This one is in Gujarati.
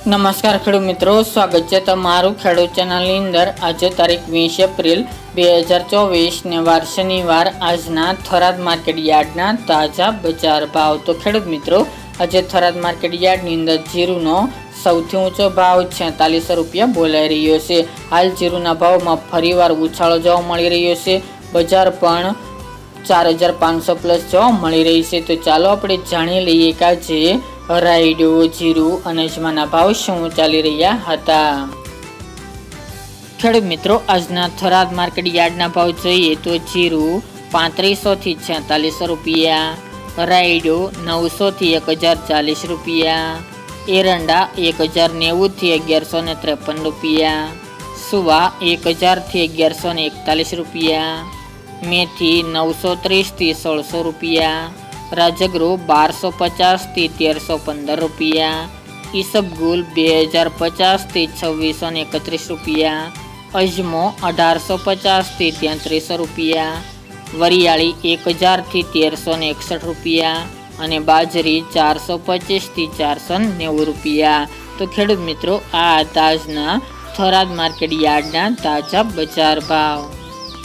નમસ્કાર ખેડૂત મિત્રો, સ્વાગત છે તમારું ખેડૂત ચેનલની અંદર। આજે તારીખ 20 એપ્રિલ 2024 ને વાર શનિવાર। આજના થરાદ માર્કેટ યાર્ડના તાજા બજાર ભાવ। તો ખેડૂત મિત્રો, આજે થરાદ માર્કેટ યાર્ડની અંદર જીરુનો સૌથી ઊંચો ભાવ 4600 રૂપિયા બોલાઈ રહ્યો છે। હાલ જીરુના ભાવમાં ફરીવાર ઉછાળો જોવા મળી રહ્યો છે। બજાર પણ 4500 પ્લસ જોવા મળી રહી છે। તો ચાલો આપણે જાણી લઈએ કે આજે રાયડો, જીરું અને અજમાના ભાવ શું ચાલી રહ્યા હતા। ખેડૂત મિત્રો, આજના થરાદ માર્કેટ યાર્ડના ભાવ જોઈએ તો જીરું 3500 થી 4600 રૂપિયા, રાયડો 900 થી 1040 રૂપિયા, એરંડા 1090 થી 1153 રૂપિયા, સુવા 1000 થી 1141 રૂપિયા, મેથી 930 થી 1600 રૂપિયા, રાજગરો 1250 થી 1315 રૂપિયા, ઈસબગુલ 2050 થી 2631 રૂપિયા, અજમો 1850 થી 3300 રૂપિયા, વરિયાળી 1000 થી 1361 રૂપિયા અને બાજરી 425 થી 490 રૂપિયા। તો ખેડૂત મિત્રો, આ તાજના થરાદ માર્કેટ યાર્ડના તાજા બજાર ભાવ।